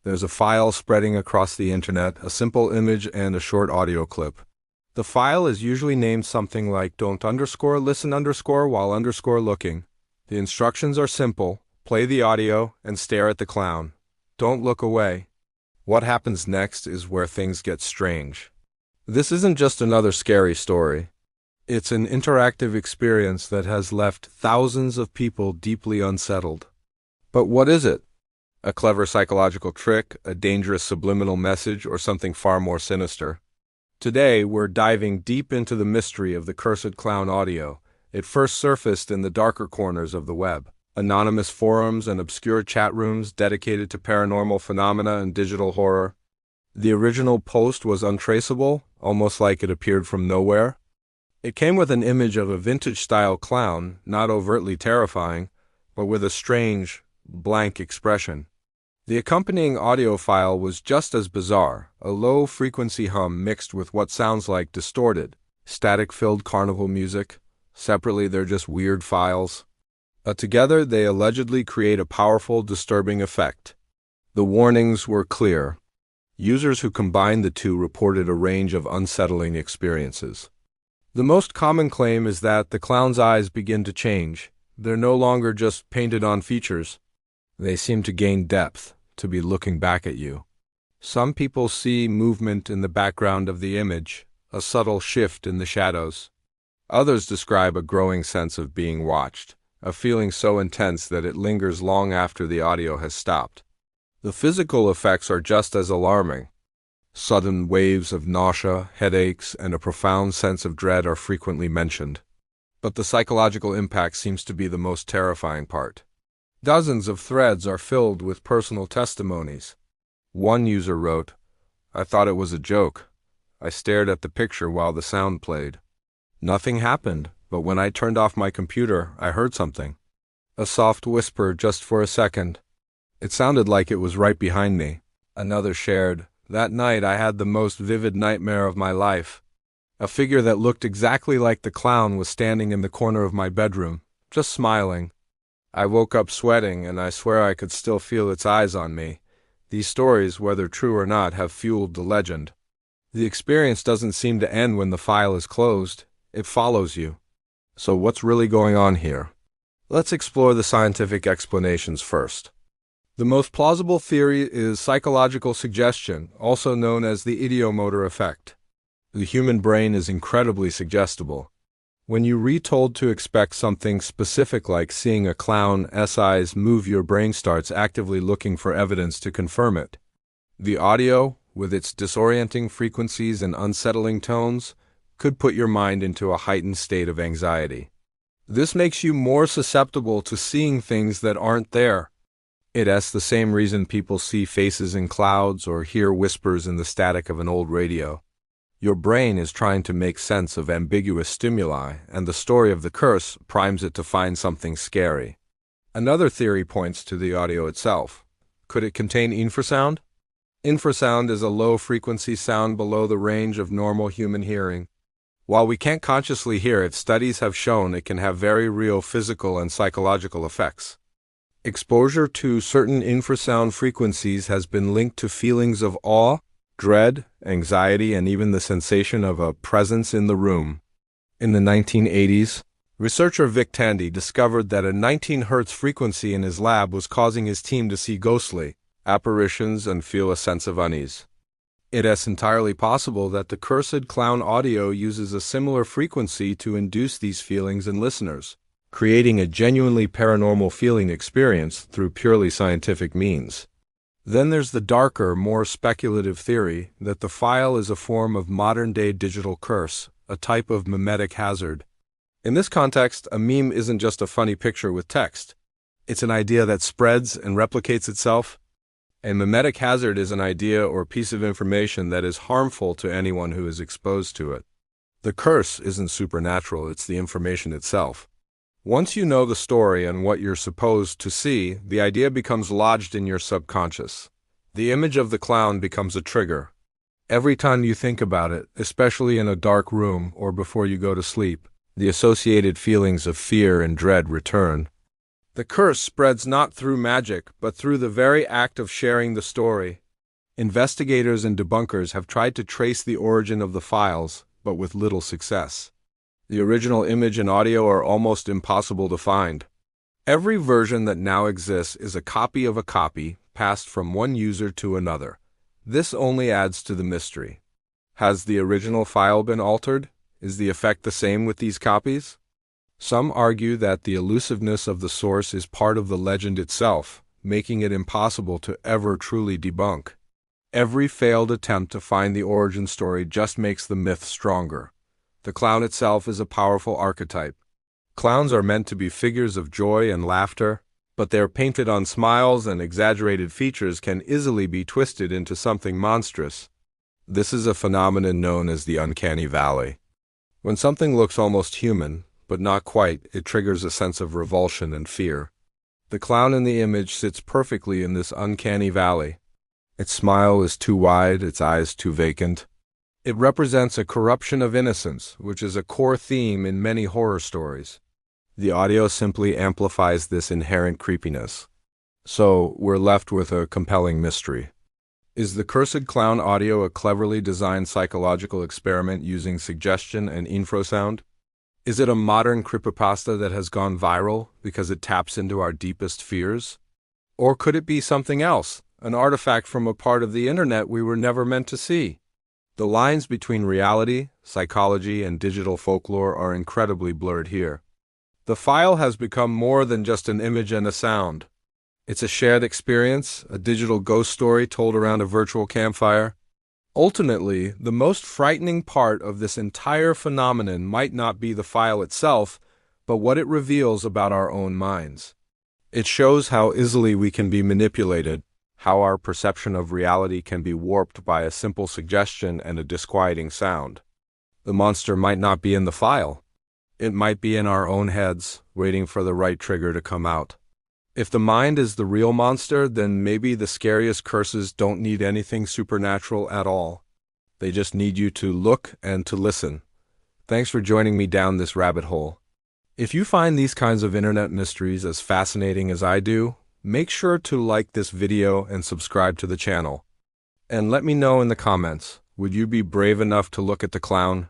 There's a file spreading across the internet, a simple image and a short audio clip. The file is usually named something like don't underscore listen underscore while underscore looking. The instructions are simple: play the audio and stare at the clown. Don't look away. What happens next is where things get strange. This isn't just another scary story. It's an interactive experience that has left thousands of people deeply unsettled. But what is it? A clever psychological trick, a dangerous subliminal message, or something far more sinister? Today, we're diving deep into the mystery of the cursed clown audio. It first surfaced in the darker corners of the web. Anonymous forums and obscure chat rooms dedicated to paranormal phenomena and digital horror. The original post was untraceable, almost like it appeared from nowhere. It came with an image of a vintage-style clown, not overtly terrifying, but with a strange, blank expression. The accompanying audio file was just as bizarre, a low-frequency hum mixed with what sounds like distorted, static-filled carnival music. Separately, they're just weird files. Together, they allegedly create a powerful, disturbing effect. The warnings were clear. Users who combined the two reported a range of unsettling experiences. The most common claim is that the clown's eyes begin to change. They're no longer just painted-on features. They seem to gain depth, to be looking back at you. Some people see movement in the background of the image, a subtle shift in the shadows. Others describe a growing sense of being watched, a feeling so intense that it lingers long after the audio has stopped. The physical effects are just as alarming. Sudden waves of nausea, headaches, and a profound sense of dread are frequently mentioned. But the psychological impact seems to be the most terrifying part. Dozens of threads are filled with personal testimonies. One user wrote, "I thought it was a joke. I stared at the picture while the sound played. Nothing happened, but when I turned off my computer, I heard something. A soft whisper just for a second. It sounded like it was right behind me." Another shared, "That night I had the most vivid nightmare of my life. A figure that looked exactly like the clown was standing in the corner of my bedroom, just smiling. I woke up sweating, and I swear I could still feel its eyes on me." These stories, whether true or not, have fueled the legend. The experience doesn't seem to end when the file is closed. It follows you. So what's really going on here? Let's explore the scientific explanations first. The most plausible theory is psychological suggestion, also known as the ideomotor effect. The human brain is incredibly suggestible. When you retold to expect something specific like seeing a clown's eyes move, your brain starts actively looking for evidence to confirm it. The audio, with its disorienting frequencies and unsettling tones, could put your mind into a heightened state of anxiety. This makes you more susceptible to seeing things that aren't there. It's the same reason people see faces in clouds or hear whispers in the static of an old radio. Your brain is trying to make sense of ambiguous stimuli, and the story of the curse primes it to find something scary. Another theory points to the audio itself. Could it contain infrasound? Infrasound is a low-frequency sound below the range of normal human hearing. While we can't consciously hear it, studies have shown it can have very real physical and psychological effects. Exposure to certain infrasound frequencies has been linked to feelings of awe, dread, anxiety, and even the sensation of a presence in the room. In the 1980s, researcher Vic Tandy discovered that a 19 Hz frequency in his lab was causing his team to see ghostly apparitions and feel a sense of unease. It's entirely possible that the cursed clown audio uses a similar frequency to induce these feelings in listeners, creating a genuinely paranormal feeling experience through purely scientific means. Then there's the darker, more speculative theory that the file is a form of modern-day digital curse, a type of mimetic hazard. In this context, a meme isn't just a funny picture with text. It's an idea that spreads and replicates itself. A mimetic hazard is an idea or piece of information that is harmful to anyone who is exposed to it. The curse isn't supernatural, it's the information itself. Once you know the story and what you're supposed to see, the idea becomes lodged in your subconscious. The image of the clown becomes a trigger. Every time you think about it, especially in a dark room or before you go to sleep, the associated feelings of fear and dread return. The curse spreads not through magic, but through the very act of sharing the story. Investigators and debunkers have tried to trace the origin of the files, but with little success. The original image and audio are almost impossible to find. Every version that now exists is a copy of a copy, passed from one user to another. This only adds to the mystery. Has the original file been altered? Is the effect the same with these copies? Some argue that the elusiveness of the source is part of the legend itself, making it impossible to ever truly debunk. Every failed attempt to find the origin story just makes the myth stronger. The clown itself is a powerful archetype. Clowns are meant to be figures of joy and laughter, but their painted on smiles and exaggerated features can easily be twisted into something monstrous. This is a phenomenon known as the uncanny valley. When something looks almost human, but not quite, it triggers a sense of revulsion and fear. The clown in the image sits perfectly in this uncanny valley. Its smile is too wide, its eyes too vacant. It represents a corruption of innocence, which is a core theme in many horror stories. The audio simply amplifies this inherent creepiness. So, we're left with a compelling mystery. Is the Cursed Clown audio a cleverly designed psychological experiment using suggestion and infrasound? Is it a modern creepypasta that has gone viral because it taps into our deepest fears? Or could it be something else, an artifact from a part of the internet we were never meant to see? The lines between reality, psychology, and digital folklore are incredibly blurred here. The file has become more than just an image and a sound. It's a shared experience, a digital ghost story told around a virtual campfire. Ultimately, the most frightening part of this entire phenomenon might not be the file itself, but what it reveals about our own minds. It shows how easily we can be manipulated, how our perception of reality can be warped by a simple suggestion and a disquieting sound. The monster might not be in the file. It might be in our own heads, waiting for the right trigger to come out. If the mind is the real monster, then maybe the scariest curses don't need anything supernatural at all. They just need you to look and to listen. Thanks for joining me down this rabbit hole. If you find these kinds of internet mysteries as fascinating as I do, make sure to like this video and subscribe to the channel. And let me know in the comments, would you be brave enough to look at the clown?